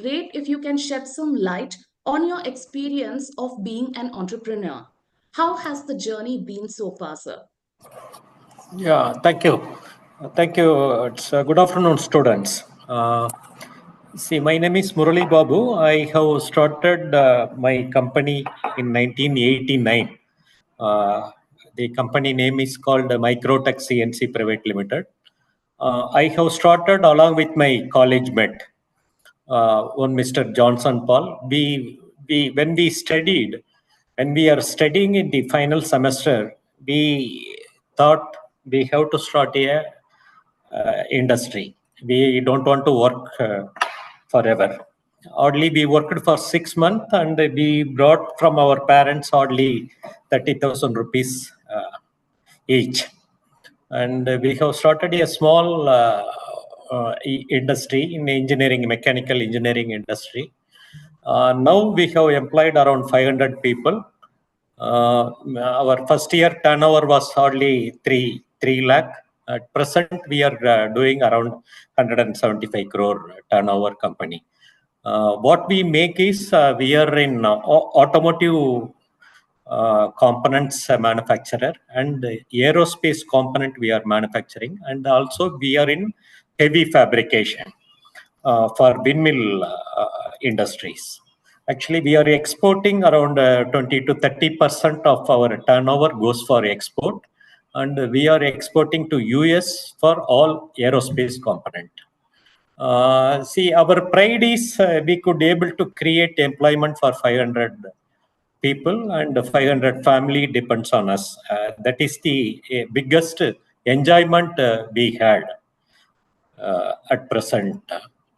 great if you can shed some light on your experience of being an entrepreneur. How has the journey been so far, sir? Yeah, thank you. Thank you. It's good afternoon, students. See, my name is Murali Babu. I have started my company in 1989. The company name is called Microtech CNC Private Limited. I have started along with my college mate, one Mr. Johnson Paul. When we are studying in the final semester, we thought we have to start a industry. We don't want to work forever. Oddly, we worked for 6 months and we brought from our parents oddly 30,000 rupees each. And we have started a small industry in engineering, mechanical engineering industry. Now we have employed around 500 people. Our first year turnover was hardly 3 lakh. At present, we are doing around 175 crore turnover company. What we make is we are in automotive components manufacturer and aerospace component we are manufacturing, and also we are in heavy fabrication for windmill industries. Actually, we are exporting around 20 to 30% of our turnover goes for export, and we are exporting to US for all aerospace component. See, our pride is we could able to create employment for 500 people and 500 family depends on us. That is the biggest enjoyment we had at present.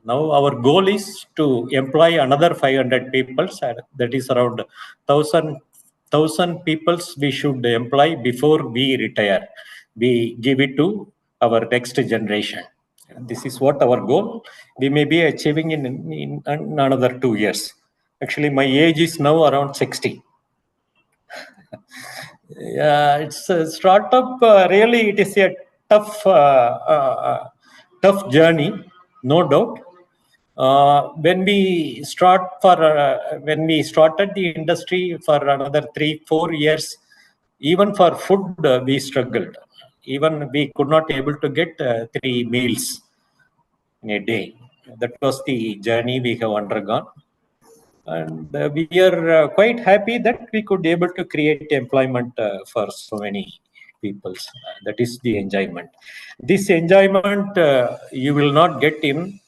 Now our goal is to employ another 500 people. That is around 1,000 peoples we should employ before we retire. We give it to our next generation. This is what our goal. We may be achieving in another 2 years. Actually, my age is now around 60. Yeah, it's a startup. Really, it is a tough journey, no doubt. When we started the industry for another 3-4 years, even for food we struggled. Even we could not able to get 3 meals in a day. That was the journey we have undergone. And we are quite happy that we could able to create employment for so many people. That is the enjoyment. This enjoyment you will not get in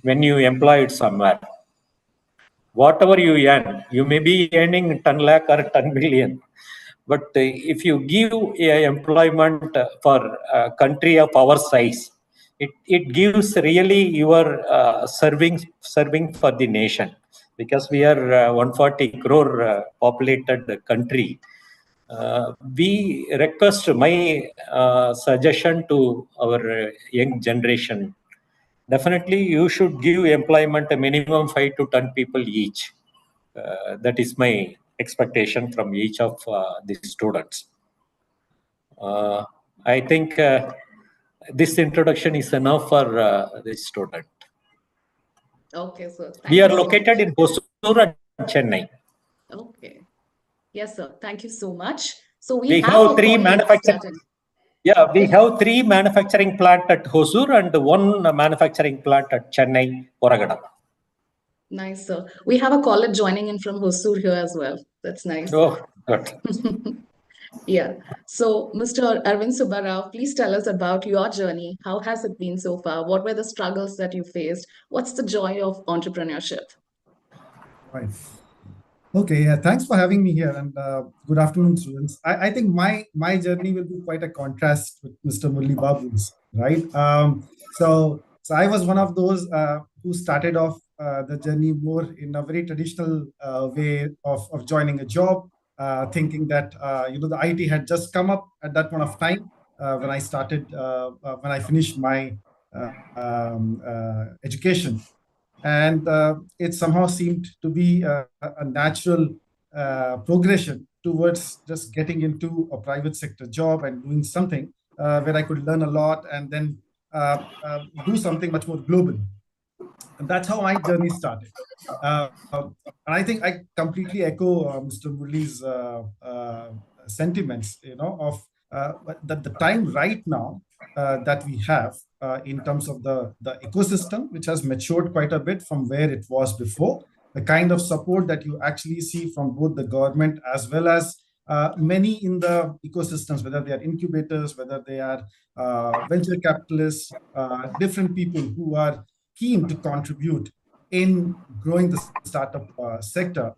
when you employ it somewhere. Whatever you earn, you may be earning 10 lakh or 10 million. But if you give employment for a country of our size, it gives really your serving for the nation, because we are 140 crore populated country. We request my suggestion to our young generation. Definitely, you should give employment a minimum 5 to 10 people each. That is my expectation from each of the students. I think this introduction is enough for the student. Okay, sir. We are located in Hosur and Chennai. Okay. Yes, sir. Thank you so much. So we have 3 manufacturing. Yeah, we have 3 manufacturing plant at Hosur and 1 manufacturing plant at Chennai, Oragadam. Nice, sir. We have a caller joining in from Hosur here as well. That's nice. Oh, good. Yeah. So, Mr. Arvind Subbarao, please tell us about your journey. How has it been so far? What were the struggles that you faced? What's the joy of entrepreneurship? Right. Okay, thanks for having me here, and good afternoon, students. I think my journey will be quite a contrast with Mr. Murali Babu's, right? So I was one of those who started off the journey more in a very traditional way of joining a job, thinking that the IT had just come up at that point of time when I started when I finished my education. And it somehow seemed to be a natural progression towards just getting into a private sector job and doing something where I could learn a lot and then do something much more global. And that's how my journey started. And I think I completely echo Mr. Murli's sentiments, of the time right now that we have in terms of the ecosystem, which has matured quite a bit from where it was before. The kind of support that you actually see from both the government as well as many in the ecosystems, whether they are incubators, whether they are venture capitalists, different people who are keen to contribute in growing the startup sector.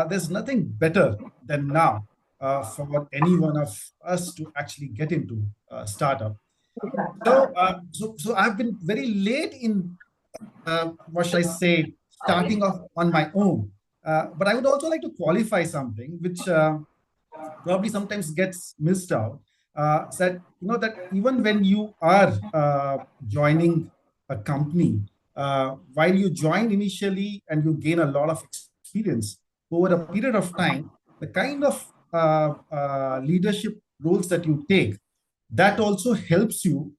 There's nothing better than now for any one of us to actually get into startup. So I've been very late in, what should I say, starting off on my own. But I would also like to qualify something which probably sometimes gets missed out. That that even when you are joining a company, while you join initially and you gain a lot of experience over a period of time, the kind of leadership roles that you take, that also helps you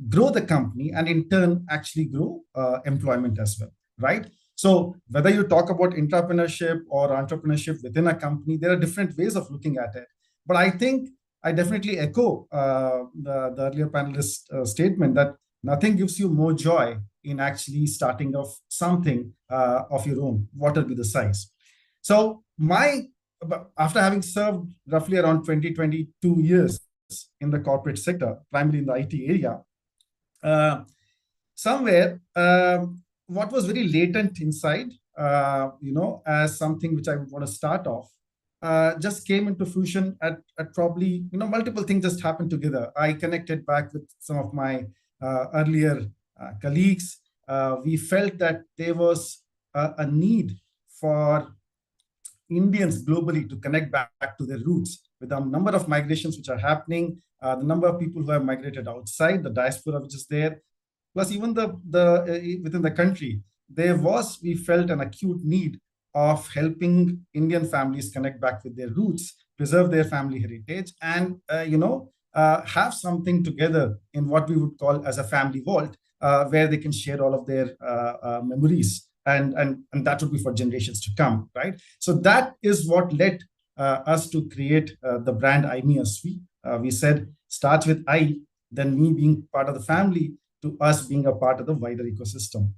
grow the company and in turn actually grow employment as well, right? So whether you talk about entrepreneurship or entrepreneurship within a company, there are different ways of looking at it. But I think I definitely echo the earlier panelist statement that nothing gives you more joy in actually starting off something of your own, whatever be the size. So after having served roughly around 22 years in the corporate sector, primarily in the IT area, somewhere what was very latent inside, as something which I would want to start off, just came into fruition at probably, multiple things just happened together. I connected back with some of my earlier colleagues. We felt that there was a need for Indians globally to connect back to their roots with the number of migrations which are happening, the number of people who have migrated outside, the diaspora which is there, plus even the within the country, we felt an acute need of helping Indian families connect back with their roots, preserve their family heritage, and have something together in what we would call as a family vault, where they can share all of their memories, and that would be for generations to come, right? So that is what led us to create the brand I, Me, Us, We. We said starts with I, then me being part of the family, to us being a part of the wider ecosystem.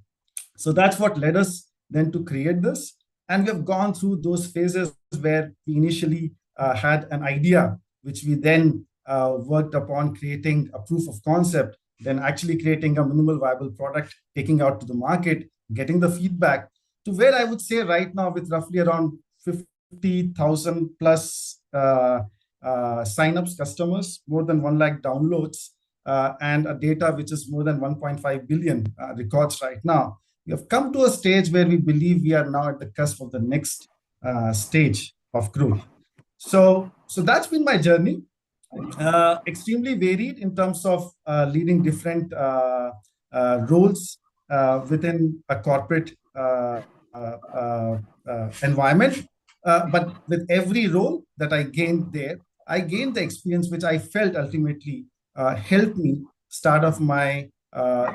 So that's what led us then to create this. And we have gone through those phases where we initially had an idea, which we then worked upon creating a proof of concept, then actually creating a minimal viable product, taking out to the market, getting the feedback, to where I would say right now with roughly around 50,000 plus signups, customers, more than 1 lakh downloads, and a data which is more than 1.5 billion records right now. We have come to a stage where we believe we are now at the cusp of the next stage of growth. So that's been my journey. Extremely varied in terms of leading different roles within a corporate environment. But with every role that I gained there, I gained the experience which I felt ultimately helped me start off my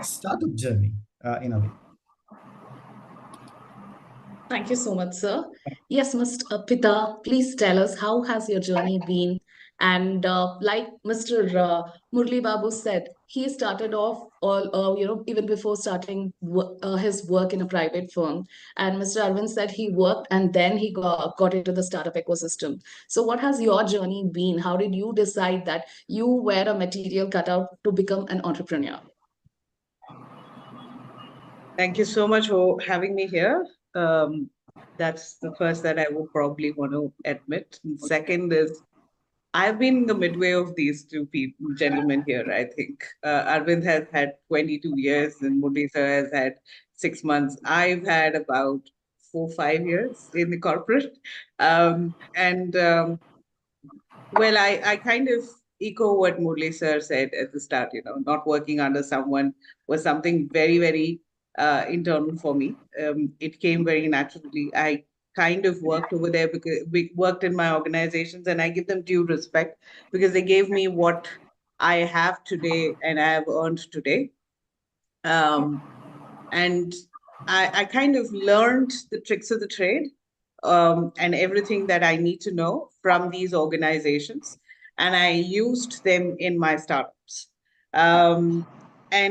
startup journey in a way. Thank you so much, sir. Yes, Mr. Pita, please tell us, how has your journey been? And like Mr. Murli Babu said, he started off even before starting his work in a private firm. And Mr. Arvind said he worked and then he got into the startup ecosystem. So what has your journey been? How did you decide that you were a material cut out to become an entrepreneur? Thank you so much for having me here. That's the first that I would probably want to admit. And second is, I've been in the midway of these two gentlemen here, I think. Arvind has had 22 years and Murli sir has had 6 months. I've had about 4-5 years in the corporate. Well, I kind of echo what Murli sir said at the start, not working under someone was something very, very internal for me. It came very naturally. I kind of worked over there because we worked in my organizations, and I give them due respect because they gave me what I have today and I have earned today. And I kind of learned the tricks of the trade, and everything that I need to know from these organizations, and I used them in my startups. Um, I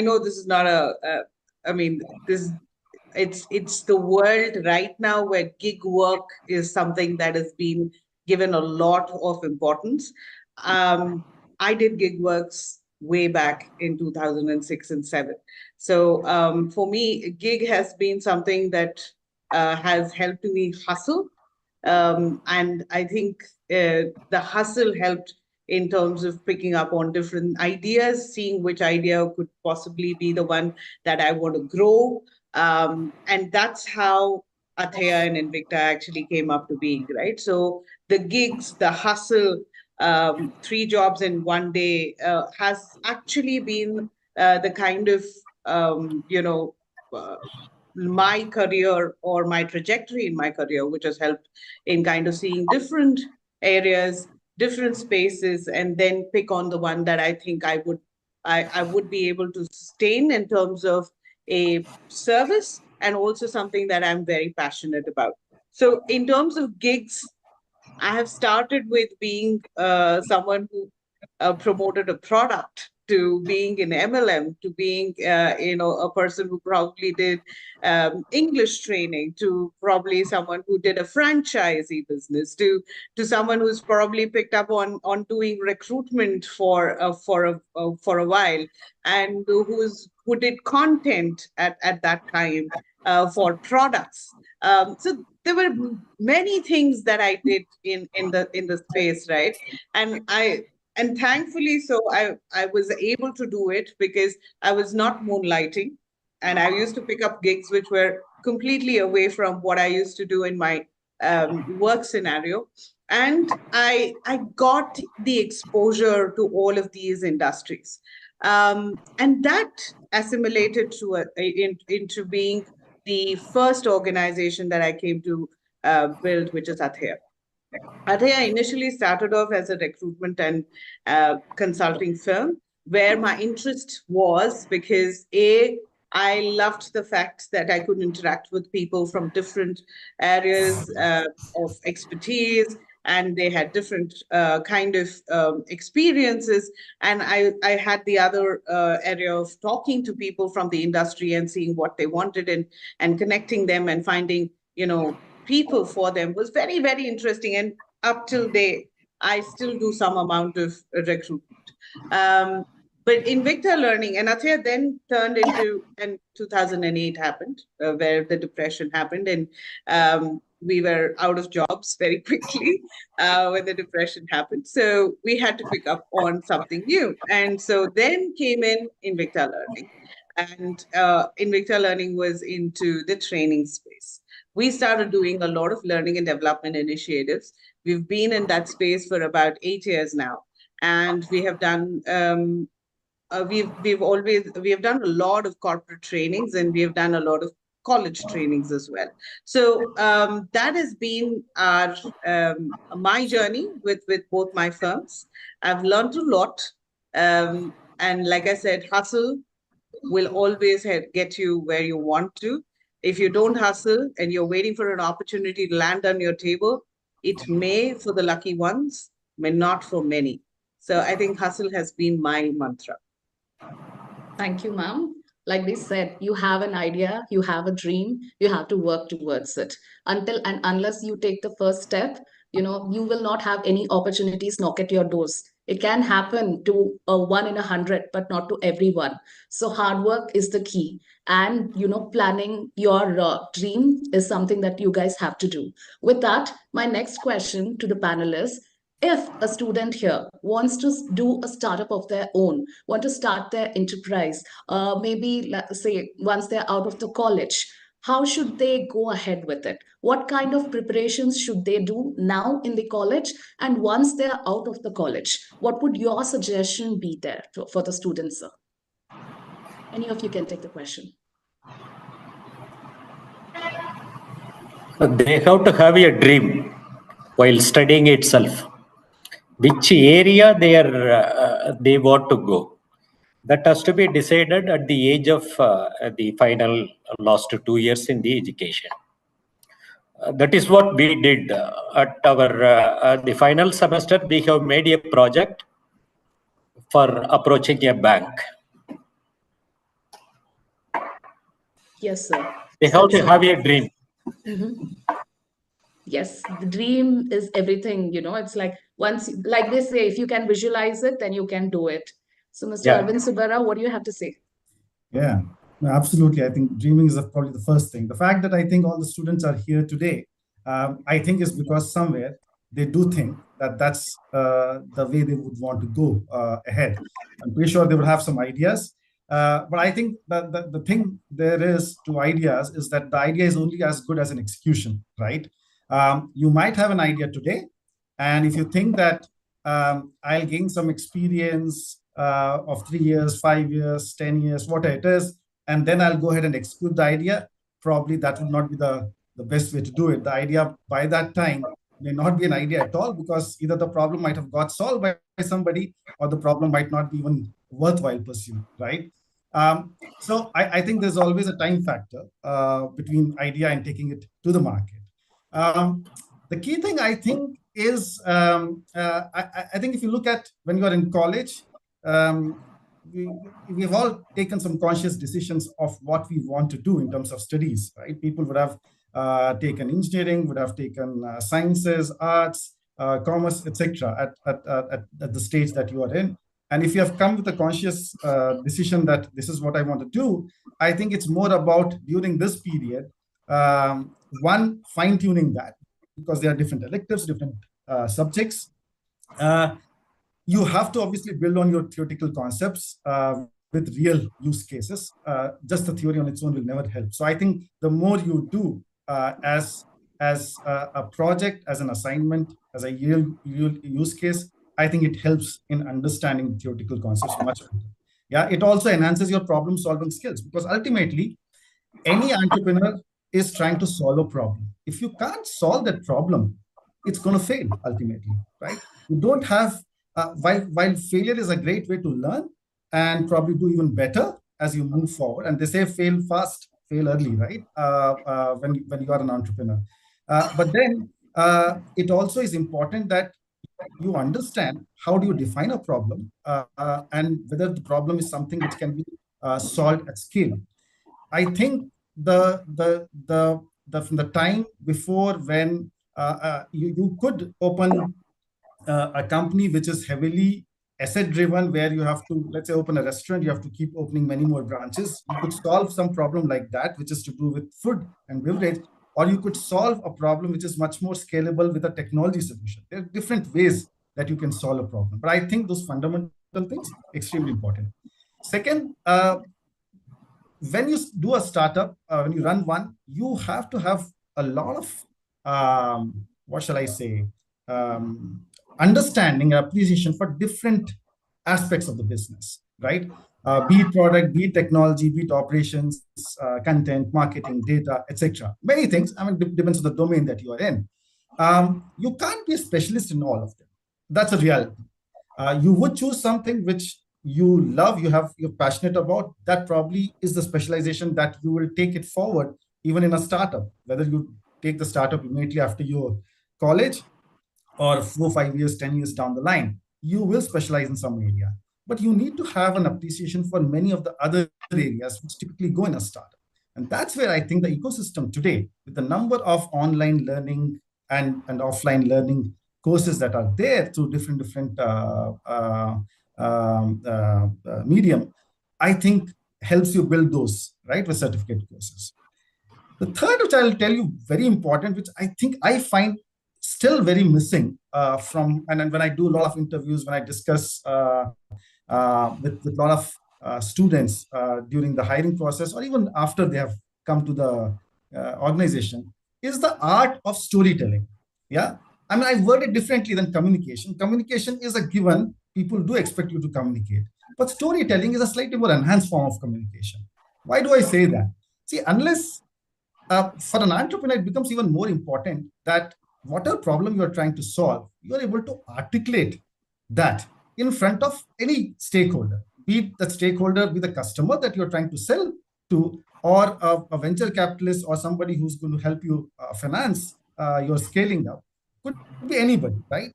know this is not I mean, this it's the world right now where gig work is something that has been given a lot of importance. Um, I did gig works way back in 2006 and 7. So for me, gig has been something that has helped me hustle. And I think the hustle helped in terms of picking up on different ideas, seeing which idea could possibly be the one that I want to grow. And that's how Athea and Invicta actually came up to being, right? So the gigs, the hustle, 3 jobs in one day has actually been the kind of, uh, my career or my trajectory in my career, which has helped in kind of seeing different areas, different spaces, and then pick on the one that I think I would be able to sustain in terms of a service and also something that I'm very passionate about. So in terms of gigs, I have started with being someone who promoted a product to being an MLM to being a person who probably did English training to probably someone who did a franchisee business to someone who's probably picked up on doing recruitment for a while and who did content at that time for products. So there were many things that I did in the space, right? And thankfully, so I was able to do it because I was not moonlighting, and I used to pick up gigs which were completely away from what I used to do in my work scenario. And I got the exposure to all of these industries, and that assimilated into being the first organization that I came to build, which is Athea. Athea initially started off as a recruitment and consulting firm, where my interest was because I loved the fact that I could interact with people from different areas of expertise, and they had different kind of experiences. And I had the other area of talking to people from the industry and seeing what they wanted and connecting them and finding, people for them was very, very interesting. And up till date, I still do some amount of recruitment. Um, but Invicta Learning and Athea then turned into, and 2008 happened, where the depression happened, and we were out of jobs very quickly when the depression happened. So we had to pick up on something new. And so then came in Invicta Learning. And Invicta Learning was into the training space. We started doing a lot of learning and development initiatives. We've been in that space for about 8 years now, and we have done we have done a lot of corporate trainings, and we have done a lot of college trainings as well. So that has been our my journey with both my firms. I've learned a lot, and like I said, hustle will always get you where you want to. If you don't hustle and you're waiting for an opportunity to land on your table, it may for the lucky ones, may not for many. So I think hustle has been my mantra. Thank you, ma'am. Like they said, you have an idea, you have a dream, you have to work towards it. Until and unless you take the first step, you will not have any opportunities knock at your doors. It can happen to a 1 in 100, but not to everyone. So hard work is the key. And, planning your dream is something that you guys have to do. With that, my next question to the panelists: if a student here wants to do a startup of their own, want to start their enterprise, maybe let's say once they're out of the college, how should they go ahead with it? What kind of preparations should they do now in the college? And once they're out of the college, what would your suggestion be there for the students, sir? Any of you can take the question. They have to have a dream while studying itself. Which area they want to go. That has to be decided at the age of the final last 2 years in the education. That is what we did at our the final semester. We have made a project for approaching a bank. Yes, sir. They have to have a dream. Yes, the dream is everything, you know. It's like once, like they say, if you can visualize it, then you can do it. So, Mr. Yeah. Arvind Subara, what do you have to say? Yeah, no, absolutely. I think dreaming is probably the first thing. The fact that I think all the students are here today, I think is because somewhere they do think that that's the way they would want to go ahead. I'm pretty sure they will have some ideas. But I think that the thing there is to ideas is that the idea is only as good as an execution, right? You might have an idea today, and if you think that I'll gain some experience of 3 years, 5 years, 10 years, whatever it is, and then I'll go ahead and execute the idea, probably that would not be the best way to do it. The idea by that time may not be an idea at all, because either the problem might have got solved by somebody, or the problem might not be even worthwhile pursuing, right? So I think there's always a time factor between idea and taking it to the market. The key thing I think is, I think if you look at when you are in college, we've all taken some conscious decisions of what we want to do in terms of studies, right? People would have taken engineering, would have taken sciences, arts, commerce, etc. At the stage that you are in. And if you have come with a conscious decision that this is what I want to do, I think it's more about during this period, one, fine-tuning that, because there are different electives, different subjects. You have to obviously build on your theoretical concepts with real use cases. Just the theory on its own will never help. So I think the more you do as a project, as an assignment, as a real use case, I think it helps in understanding theoretical concepts much better. Yeah, it also enhances your problem-solving skills, because ultimately, any entrepreneur is trying to solve a problem. If you can't solve that problem, it's going to fail ultimately, right? You don't have, while failure is a great way to learn and probably do even better as you move forward. And they say fail fast, fail early, right? When you are an entrepreneur. But then it also is important that you understand how do you define a problem and whether the problem is something which can be solved at scale. I think from the time before when you could open a company which is heavily asset driven, where you have to, let's say, open a restaurant, you have to keep opening many more branches. You could solve some problem like that, which is to do with food and beverage, or you could solve a problem which is much more scalable with a technology solution. There are different ways that you can solve a problem, but I think those fundamental things extremely important. Second, when you do a startup, when you run one, you have to have a lot of, what shall I say, understanding, appreciation for different aspects of the business, right? Be it product, be it technology, be it operations, content, marketing, data, etc. Many things. I mean, depends on the domain that you are in. You can't be a specialist in all of them. That's a reality. You would choose something which you love, you're passionate about. That probably is the specialization that you will take it forward, even in a startup. Whether you take the startup immediately after your college, or 4, 5 years, 10 years down the line, you will specialize in some area. But you need to have an appreciation for many of the other areas which typically go in a startup. And that's where I think the ecosystem today, with the number of online learning and offline learning courses that are there through different medium, I think helps you build those, right, with certificate courses. The third, which I'll tell you, very important, which I think I find still very missing and when I do a lot of interviews, when I discuss with a lot of students during the hiring process, or even after they have come to the organization, is the art of storytelling. Yeah, I mean, I word it differently than communication. Communication is a given. People do expect you to communicate. But storytelling is a slightly more enhanced form of communication. Why do I say that? See, unless for an entrepreneur, it becomes even more important that whatever problem you're trying to solve, you're able to articulate that in front of any stakeholder. be the stakeholder, be the customer that you're trying to sell to, or a venture capitalist or somebody who's going to help you finance your scaling up. Could be anybody, right?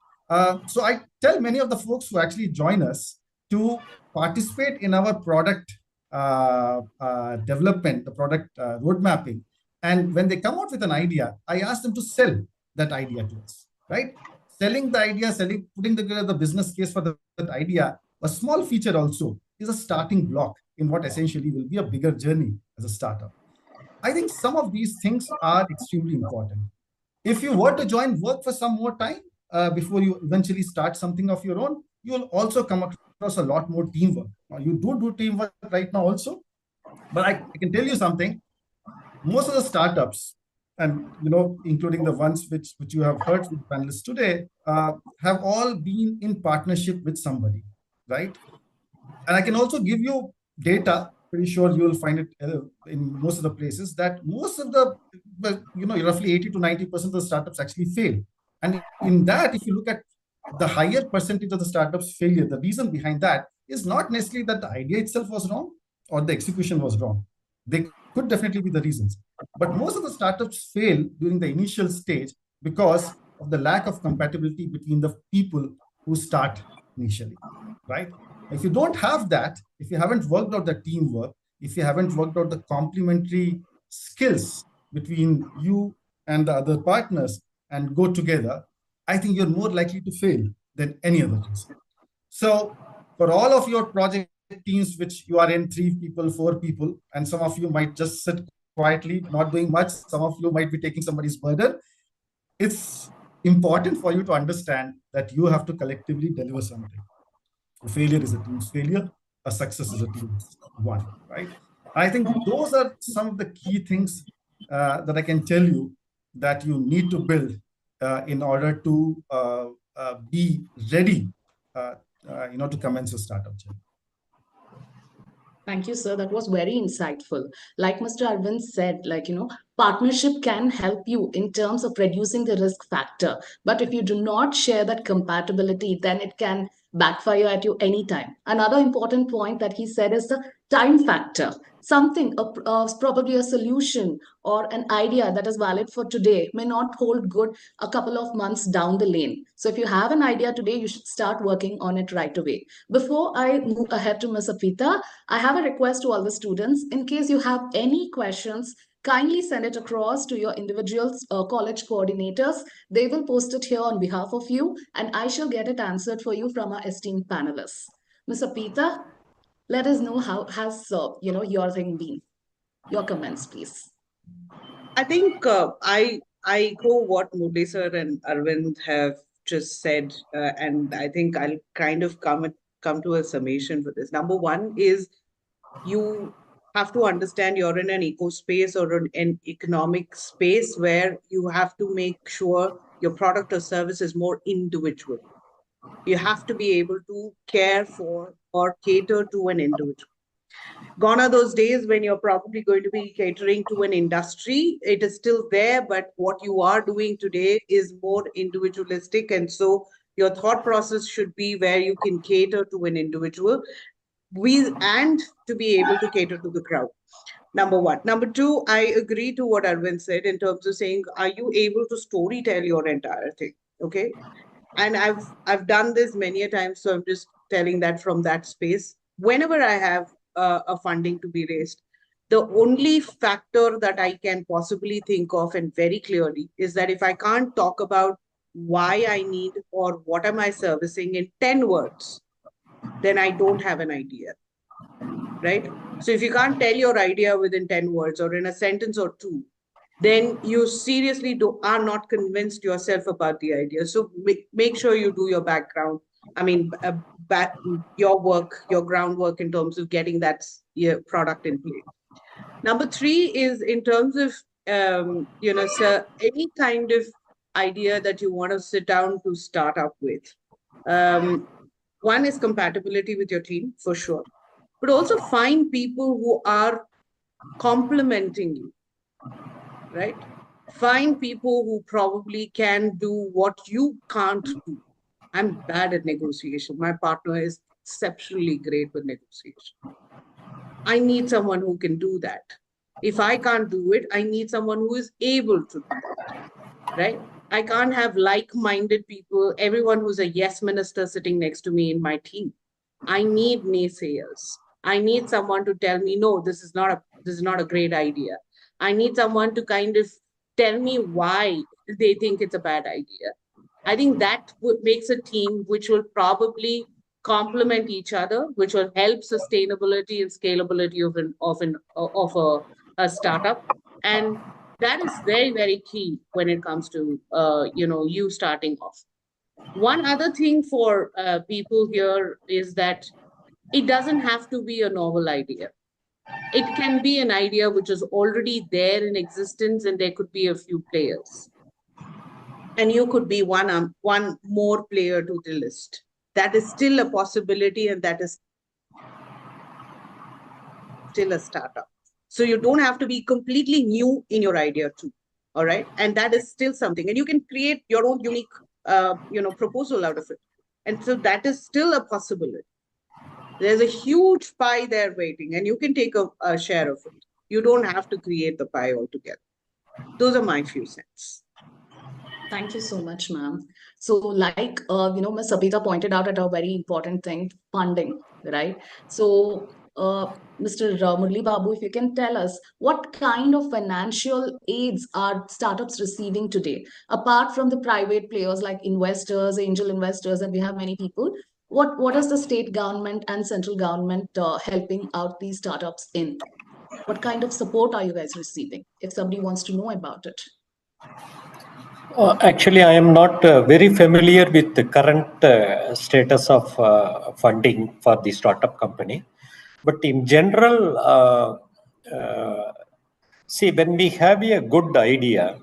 So I tell many of the folks who actually join us to participate in our product development, the product road mapping. And when they come out with an idea, I ask them to sell that idea to us, right? Selling the idea, putting together the business case for that idea, a small feature also is a starting block in what essentially will be a bigger journey as a startup. I think some of these things are extremely important. If you were to join, work for some more time before you eventually start something of your own, you will also come across a lot more teamwork. Now, you do teamwork right now also, but I can tell you something. Most of the startups, and including the ones which you have heard from panelists today, have all been in partnership with somebody, right? And I can also give you data. Pretty sure you will find it in most of the places that most of the, roughly 80 to 90% of the startups actually fail. And in that, if you look at the higher percentage of the startups failure, the reason behind that is not necessarily that the idea itself was wrong or the execution was wrong. They could definitely be the reasons. But most of the startups fail during the initial stage because of the lack of compatibility between the people who start initially, right? If you don't have that, if you haven't worked out the teamwork, if you haven't worked out the complementary skills between you and the other partners and go together, I think you're more likely to fail than any other reason. So for all of your project teams, which you are in 3 people, 4 people, and some of you might just sit quietly, not doing much, some of you might be taking somebody's burden, it's important for you to understand that you have to collectively deliver something. A failure is a team's failure. A success is a team's one, right? I think those are some of the key things that I can tell you that you need to build in order to be ready, to commence a startup journey. Thank you, sir. That was very insightful. Like Mr. Arvind said, partnership can help you in terms of reducing the risk factor. But if you do not share that compatibility, then it can backfire at you anytime. Another important point that he said is the time factor. Something, probably a solution or an idea that is valid for today may not hold good a couple of months down the lane. So if you have an idea today, you should start working on it right away. Before I move ahead to Ms. Apita, I have a request to all the students. In case you have any questions, kindly send it across to your individual college coordinators. They will post it here on behalf of you, and I shall get it answered for you from our esteemed panelists. Ms. Apita, let us know how has your thing been. Your comments, please. I think I echo what Murli sir and Arvind have just said, and I think I'll kind of come to a summation for this. Number one is you have to understand you're in an eco space or an economic space where you have to make sure your product or service is more individual. You have to be able to care for or cater to an individual. Gone are those days when you're probably going to be catering to an industry. It is still there, but what you are doing today is more individualistic. And so your thought process should be where you can cater to an individual and to be able to cater to the crowd. Number one. Number two, I agree to what Arvind said in terms of saying, are you able to story tell your entire thing? Okay. And I've done this many a time, so I'm just telling that from that space. Whenever I have a funding to be raised, the only factor that I can possibly think of, and very clearly, is that if I can't talk about why I need or what am I servicing in 10 words, then I don't have an idea, right? So if you can't tell your idea within 10 words or in a sentence or two, then you seriously are not convinced yourself about the idea. So make sure you do your background. I mean, your work, your groundwork in terms of getting that product in play. Number three is in terms of, so any kind of idea that you want to sit down to start up with. One is compatibility with your team, for sure. But also find people who are complementing you, right? Find people who probably can do what you can't do. I'm bad at negotiation. My partner is exceptionally great with negotiation. I need someone who can do that. If I can't do it, I need someone who is able to do that, right? I can't have like-minded people, everyone who's a yes minister sitting next to me in my team. I need naysayers. I need someone to tell me, no, this is not a great idea. I need someone to kind of tell me why they think it's a bad idea. I think that makes a team which will probably complement each other, which will help sustainability and scalability of a startup. And that is very, very key when it comes to you starting off. One other thing for people here is that it doesn't have to be a novel idea. It can be an idea which is already there in existence, and there could be a few players. And you could be one more player to the list. That is still a possibility, and that is still a startup. So you don't have to be completely new in your idea too. All right. And that is still something. And you can create your own unique proposal out of it. And so that is still a possibility. There's a huge pie there waiting, and you can take a share of it. You don't have to create the pie altogether. Those are my few cents. Thank you so much, ma'am. So, like Ms. Sabita pointed out at a very important thing, funding, right? So, Mr. Murli Babu, if you can tell us what kind of financial aids are startups receiving today, apart from the private players like investors, angel investors, and we have many people. What is the state government and central government helping out these startups in? What kind of support are you guys receiving? If somebody wants to know about it. Actually, I am not very familiar with the current status of funding for the startup company. But in general, see, when we have a good idea,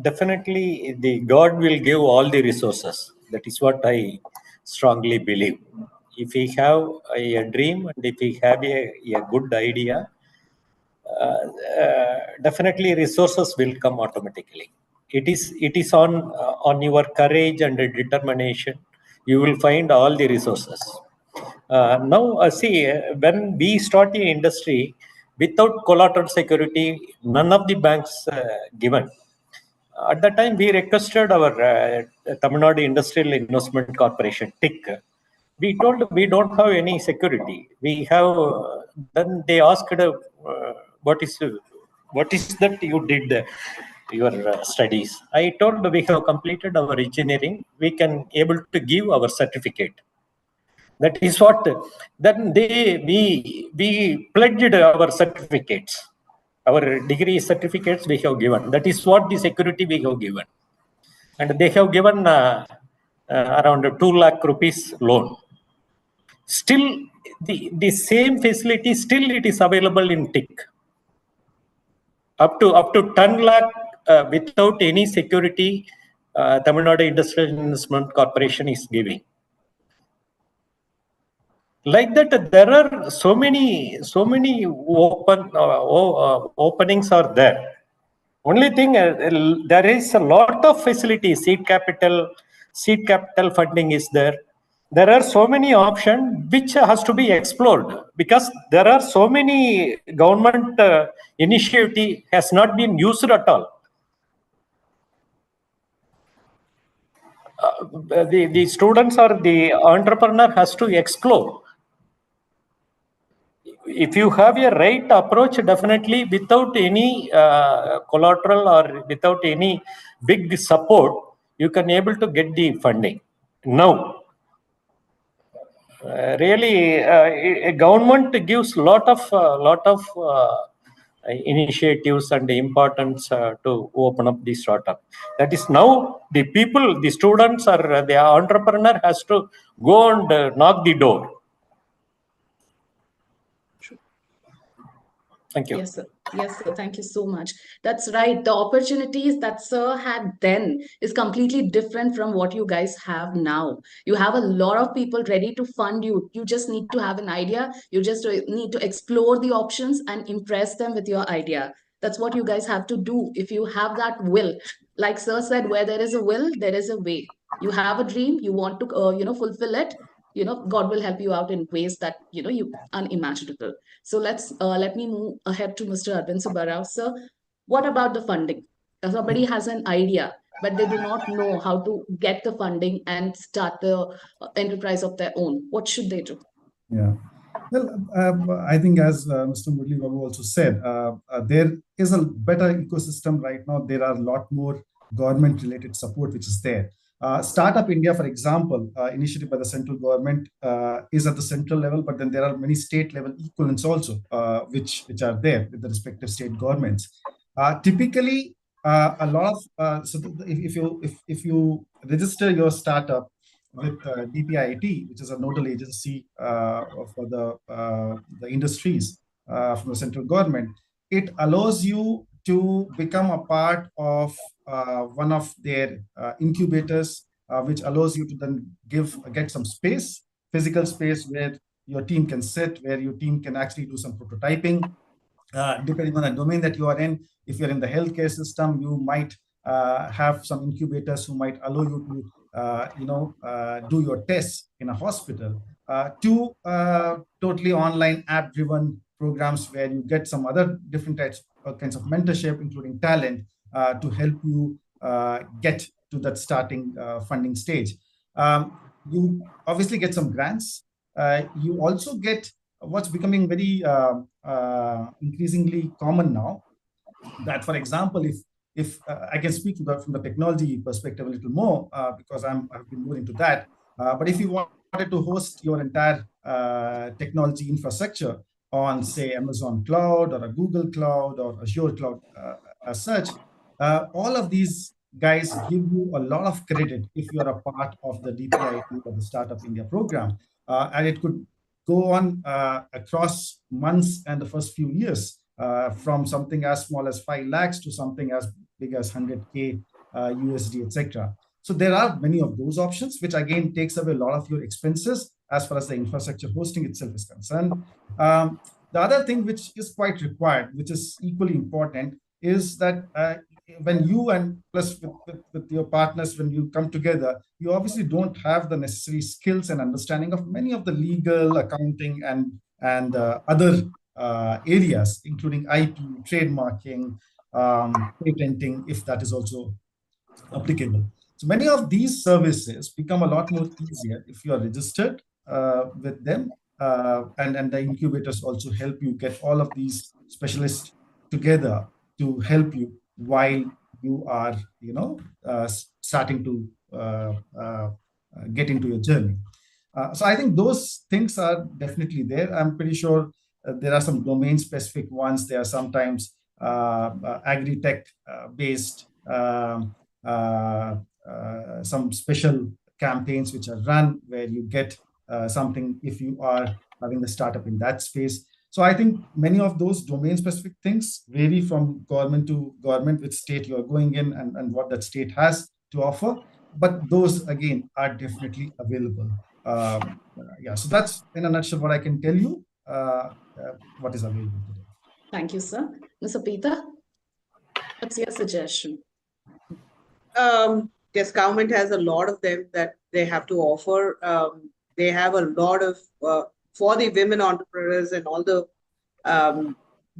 definitely the God will give all the resources. That is what I strongly believe. If we have a dream and if we have a good idea, definitely resources will come automatically. It is on your courage and determination. You will find all the resources. Now, see, when we start the industry without collateral security, none of the banks given. At that time, we requested our Tamil Nadu Industrial Investment Corporation (TIC). We told we don't have any security. We have. Then they asked, "What is that you did your studies?" I told we have completed our engineering. We can able to give our certificate. That is what. Then we pledged our certificates, our degree certificates we have given. That is what the security we have given, and they have given around 2 lakh rupees loan. Still, the same facility still it is available in TIC. Up to 10 lakh without any security, Tamil Nadu Industrial Investment Corporation is giving. Like that, there are so many openings are there. Only thing, there is a lot of facilities. Seed capital funding is there. There are so many options which has to be explored, because there are so many government initiative has not been used at all. The students or the entrepreneur has to explore. If you have a right approach, definitely without any collateral or without any big support, you can able to get the funding. Now, really, a government gives lot of initiatives and importance to open up the startup. That is now the people, the students or the entrepreneur has to go and knock the door. Thank you. Yes, sir. Yes, sir. Thank you so much. That's right. The opportunities that sir had then is completely different from what you guys have now. You have a lot of people ready to fund you. You just need to have an idea. You just need to explore the options and impress them with your idea. That's what you guys have to do. If you have that will, like sir said, where there is a will, there is a way. You have a dream, you want to, fulfill it. God will help you out in ways that, you unimaginable. So let me move ahead to Mr. Arvind Subbarao. Sir, what about the funding? If somebody has an idea, but they do not know how to get the funding and start the enterprise of their own, what should they do? Yeah. Well, I think as Mr. Murli Babu also said, there is a better ecosystem right now. There are a lot more government-related support which is there. Startup India, for example, initiative by the central government is at the central level, but then there are many state-level equivalents also, which are there with the respective state governments. Typically, a lot of if you register your startup with DPIIT, which is a nodal agency for the industries from the central government, it allows you to become a part of one of their incubators, which allows you to then get some space, physical space where your team can sit, where your team can actually do some prototyping. Depending on the domain that you are in, if you're in the healthcare system, you might have some incubators who might allow you to do your tests in a hospital, to totally online app-driven programs where you get some other different kinds of mentorship, including talent, to help you get to that starting funding stage. You obviously get some grants. You also get what's becoming very increasingly common now, that, for example, if I can speak to that from the technology perspective a little more, because I've been more into that. But if you wanted to host your entire technology infrastructure on, say, Amazon Cloud or a Google Cloud or Azure Cloud as such, all of these guys give you a lot of credit if you are a part of the DPIIT or the Startup India program. And it could go on across months and the first few years, from something as small as 5 lakhs to something as big as 100K USD, etc. So there are many of those options, which again takes away a lot of your expenses as far as the infrastructure hosting itself is concerned. The other thing which is quite required, which is equally important, is that when you and plus with your partners, when you come together, you obviously don't have the necessary skills and understanding of many of the legal, accounting, and other areas, including IP, trademarking, patenting, if that is also applicable. So many of these services become a lot more easier if you are registered with them, and the incubators also help you get all of these specialists together to help you while you are, starting to get into your journey. So I think those things are definitely there. I'm pretty sure there are some domain-specific ones. There are sometimes agri-tech based, some special campaigns which are run where you get something if you are having a startup in that space. So I think many of those domain-specific things vary from government to government, which state you are going in and what that state has to offer. But those, again, are definitely available. Yeah, so that's in a nutshell what I can tell you, what is available today. Thank you, sir. Mr. Peter, what's your suggestion? Yes, government has a lot of them that they have to offer. They have a lot of for the women entrepreneurs and all the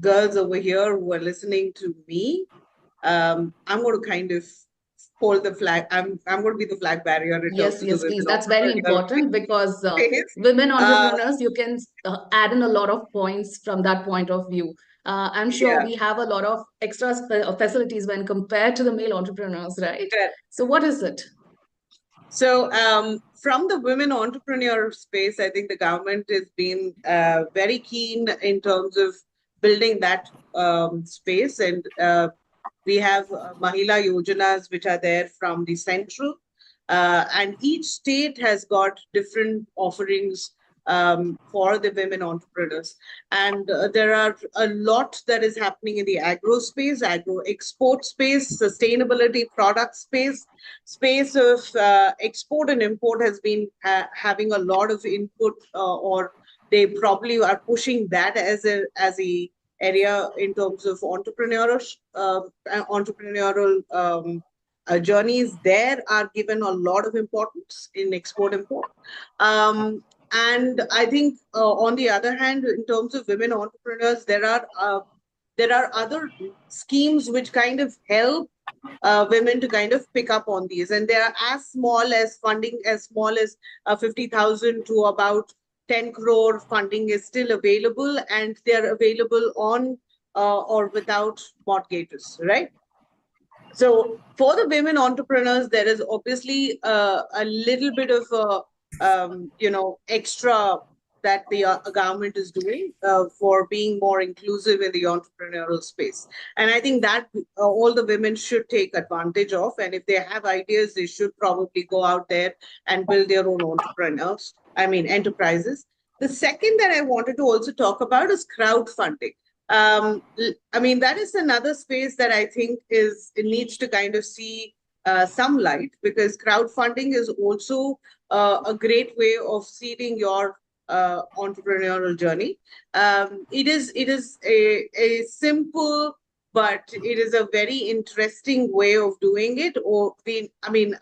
girls over here who are listening to me. I'm going to kind of hold the flag. I'm going to be the flag barrier in Yes, terms of yes, the please. women That's very entrepreneurs important because space. women entrepreneurs, you can add in a lot of points from that point of view. I'm sure Yeah. we have a lot of extra facilities when compared to the male entrepreneurs, right? Yeah. So what is it? So from the women entrepreneur space, I think the government has been very keen in terms of building that space. And we have Mahila Yojanas, which are there from the central. And each state has got different offerings for the women entrepreneurs. And there are a lot that is happening in the agro space, agro export space, sustainability product space. Space of export and import has been having a lot of input, or they probably are pushing that as a area in terms of entrepreneurial journeys there are given a lot of importance in export import. And I think on the other hand, in terms of women entrepreneurs, there are other schemes which kind of help women to kind of pick up on these, and they are as small as funding as small as 50,000 to about 10 crore funding is still available, and they are available on or without mortgages, right? So for the women entrepreneurs, there is obviously a little bit of extra that the government is doing for being more inclusive in the entrepreneurial space. And I think that all the women should take advantage of. And if they have ideas, they should probably go out there and build their own enterprises. The second that I wanted to also talk about is crowdfunding. That is another space that I think it needs to kind of see some light, because crowdfunding is also a great way of seeding your entrepreneurial journey. It is a simple, but it is a very interesting way of doing it.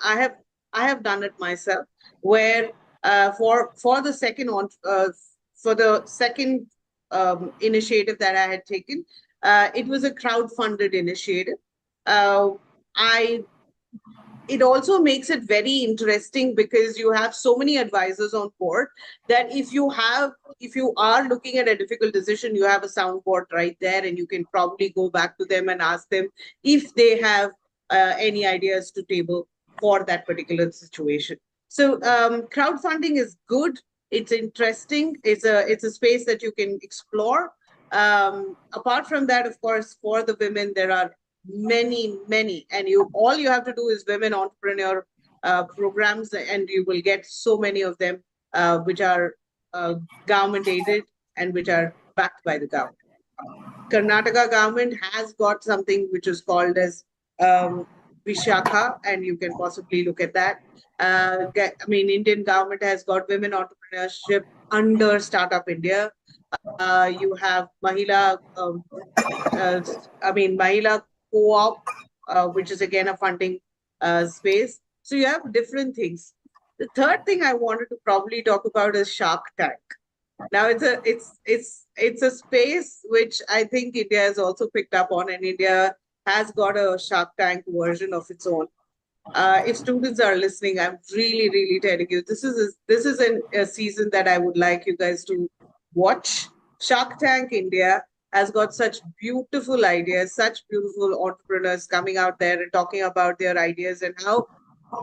I have done it myself, where for the second initiative that I had taken, it was a crowd-funded initiative. It also makes it very interesting because you have so many advisors on board that if you are looking at a difficult decision, you have a soundboard right there, and you can probably go back to them and ask them if they have any ideas to table for that particular situation. So crowdfunding is good. It's interesting. It's a space that you can explore. Apart from that, of course, for the women, there are many, and all you have to do is women entrepreneur programs, and you will get so many of them, which are government aided and which are backed by the government. Karnataka government has got something which is called as Vishakha, and you can possibly look at that. Indian government has got women entrepreneurship under Startup India. You have Mahila Co-op, which is again a funding space. So you have different things. The third thing I wanted to probably talk about is Shark Tank. Now it's a space which I think India has also picked up on, and India has got a Shark Tank version of its own. If students are listening, I'm really telling you, this is a season that I would like you guys to watch. Shark Tank India has got such beautiful ideas, such beautiful entrepreneurs coming out there and talking about their ideas, and how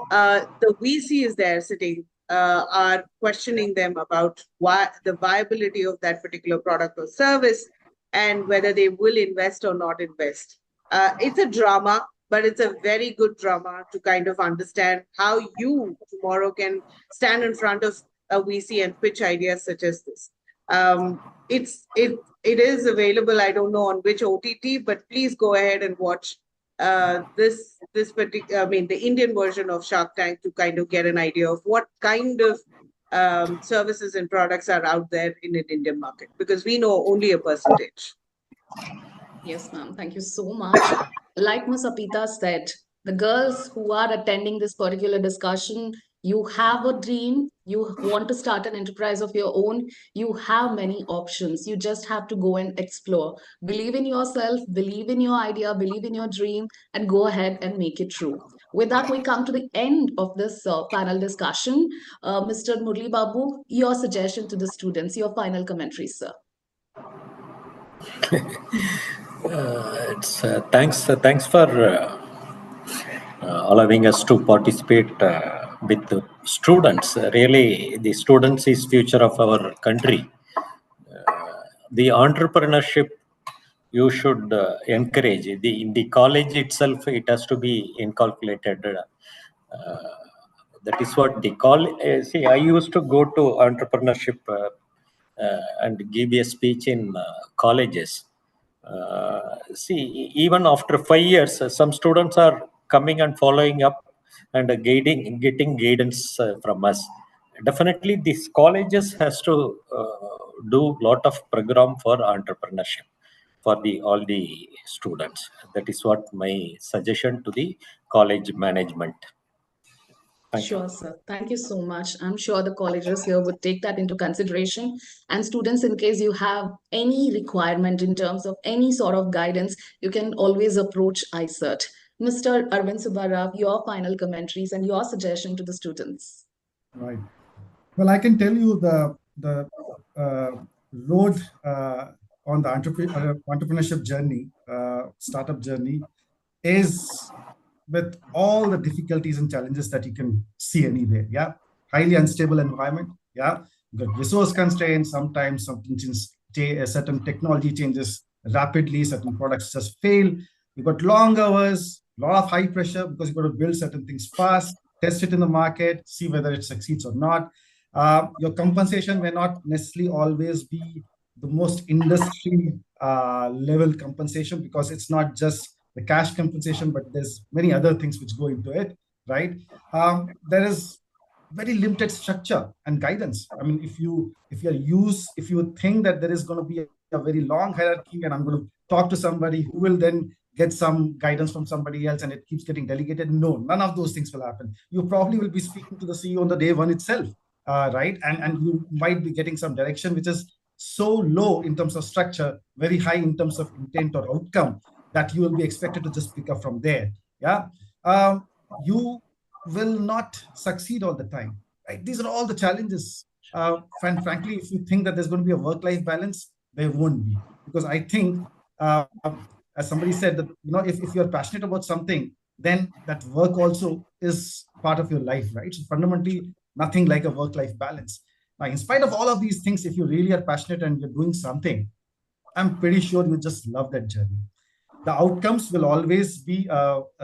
the VCs there sitting are questioning them about the viability of that particular product or service, and whether they will invest or not invest. It's a drama, but it's a very good drama to kind of understand how you tomorrow can stand in front of a VC and pitch ideas such as this. It is available. I don't know on which OTT, but please go ahead and watch this particular, the Indian version of Shark Tank, to kind of get an idea of what kind of services and products are out there in an Indian market, because we know only a percentage. Yes, ma'am. Thank you so much. Like Ms. Apita said, the girls who are attending this particular discussion, you have a dream, you want to start an enterprise of your own, you have many options. You just have to go and explore. Believe in yourself, believe in your idea, believe in your dream, and go ahead and make it true. With that, we come to the end of this panel discussion. Mr. Murli Babu, your suggestion to the students, your final commentary, sir. Thanks for allowing us to participate with the students. Really, the students is future of our country. The entrepreneurship you should encourage. In the college itself, it has to be inculcated. That is what they call. See, I used to go to entrepreneurship and give a speech in colleges. Even after 5 years, some students are coming and following up and getting guidance from us. Definitely, these colleges has to do lot of program for entrepreneurship. for all the students. That is what my suggestion to the college management. Thank you. Sure, sir. Thank you so much. I'm sure the colleges here would take that into consideration. And students, in case you have any requirement in terms of any sort of guidance, you can always approach ISERT. Mr. Arvind Subbarao, your final commentaries and your suggestion to the students. Right. Well, I can tell you the road on the entrepreneurship journey, startup journey, is with all the difficulties and challenges that you can see anywhere. Yeah, highly unstable environment. Yeah, you got resource constraints. Sometimes certain technology changes rapidly. Certain products just fail. You got long hours, a lot of high pressure because you got to build certain things fast, test it in the market, see whether it succeeds or not. Your compensation may not necessarily always be the most industry level compensation because it's not just the cash compensation, but there's many other things which go into it, right? There is very limited structure and guidance. I mean, if you think that there is going to be a very long hierarchy and I'm going to talk to somebody who will then get some guidance from somebody else and it keeps getting delegated, no, none of those things will happen. You probably will be speaking to the CEO on the day one itself, right? And you might be getting some direction which is so low in terms of structure, very high in terms of intent or outcome, that you will be expected to just pick up from there. Yeah. You will not succeed all the time, right? These are all the challenges. Frankly, if you think that there's going to be a work-life balance, there won't be. Because I think, as somebody said, that if you're passionate about something, then that work also is part of your life, right? So fundamentally, nothing like a work-life balance. Now, in spite of all of these things, if you really are passionate and you're doing something, I'm pretty sure you just love that journey. The outcomes will always be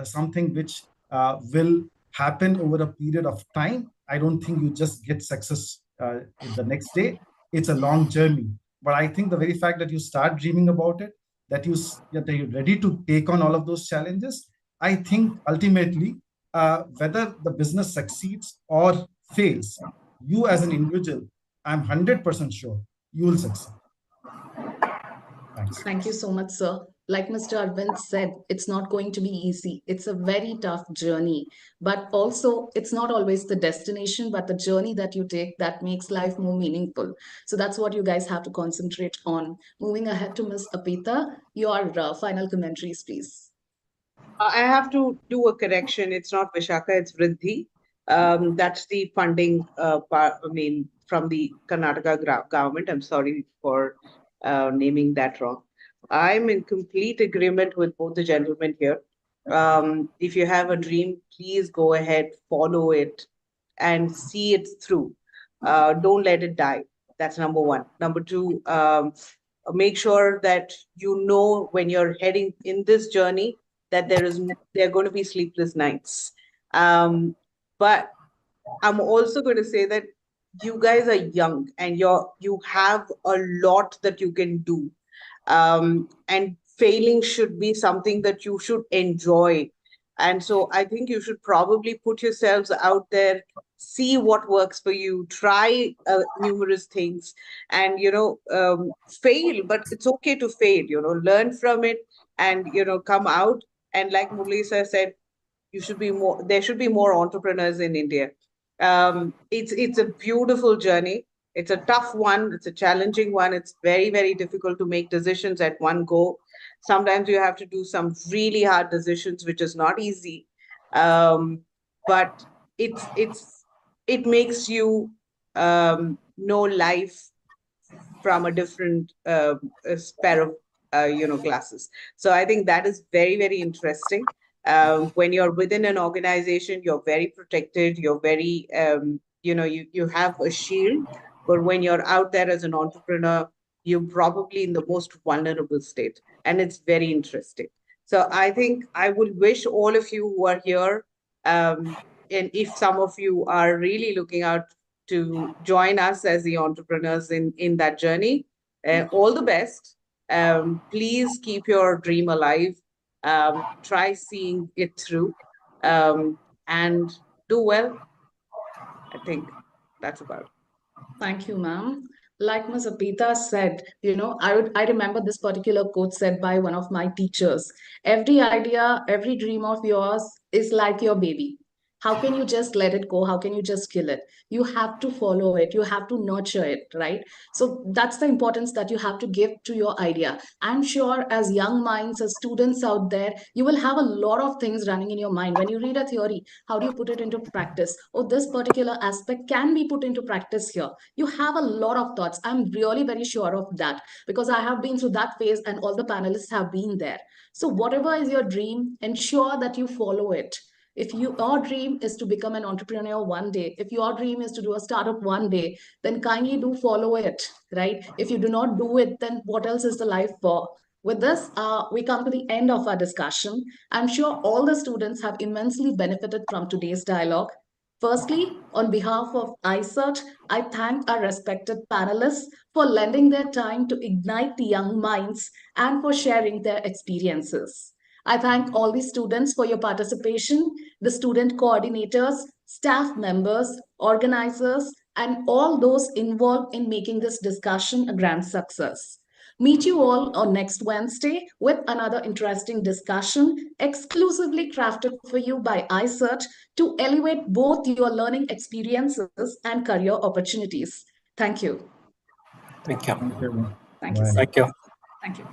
something which will happen over a period of time. I don't think you just get success the next day. It's a long journey. But I think the very fact that you start dreaming about it, that you're ready to take on all of those challenges, I think ultimately, whether the business succeeds or fails, you as an individual, I'm 100% sure you will succeed. Thanks. Thank you so much, sir. Like Mr. Arvind said, it's not going to be easy. It's a very tough journey, but also it's not always the destination, but the journey that you take that makes life more meaningful. So that's what you guys have to concentrate on. Moving ahead to Ms. Apita, your final commentaries, please. I have to do a correction. It's not Vishaka, it's Vriddhi. That's the funding part, from the Karnataka government. I'm sorry for naming that wrong. I'm in complete agreement with both the gentlemen here. If you have a dream, please go ahead, follow it, and see it through. Don't let it die. That's number one. Number two, make sure that you know when you're heading in this journey that there are going to be sleepless nights. But I'm also going to say that you guys are young and you have a lot that you can do. And failing should be something that you should enjoy. And so I think you should probably put yourselves out there, see what works for you, try numerous things, and fail. But it's okay to fail. Learn from it, and come out. And like Murli said, there should be more entrepreneurs in India. It's a beautiful journey. It's a tough one. It's a challenging one. It's very, very difficult to make decisions at one go. Sometimes you have to do some really hard decisions, which is not easy. But it makes you know life from a different pair of classes. So I think that is very, very interesting. When you're within an organization, you're very protected. You're very you have a shield. But when you're out there as an entrepreneur, you're probably in the most vulnerable state, and it's very interesting. So I think I would wish all of you who are here, and if some of you are really looking out to join us as the entrepreneurs in that journey, all the best. Please keep your dream alive. Try seeing it through, and do well. I think that's about it. Thank you, ma'am. like Ms. Apita said, I remember this particular quote said by one of my teachers. Every idea, every dream of yours is like your baby. How can you just let it go? How can you just kill it? You have to follow it. You have to nurture it, right? So that's the importance that you have to give to your idea. I'm sure as young minds, as students out there, you will have a lot of things running in your mind. When you read a theory, how do you put it into practice? Oh, this particular aspect can be put into practice here. You have a lot of thoughts. I'm really very sure of that because I have been through that phase and all the panelists have been there. So whatever is your dream, ensure that you follow it. If your dream is to become an entrepreneur one day, if your dream is to do a startup one day, then kindly do follow it, right? If you do not do it, then what else is the life for? With this, we come to the end of our discussion. I'm sure all the students have immensely benefited from today's dialogue. Firstly, on behalf of ISERT, I thank our respected panelists for lending their time to ignite the young minds and for sharing their experiences. I thank all the students for your participation, the student coordinators, staff members, organizers, and all those involved in making this discussion a grand success. Meet you all on next Wednesday with another interesting discussion exclusively crafted for you by ISERT to elevate both your learning experiences and career opportunities. Thank you. Thank you. Thank you. Thank you, Bye. sir. Thank you. Thank you.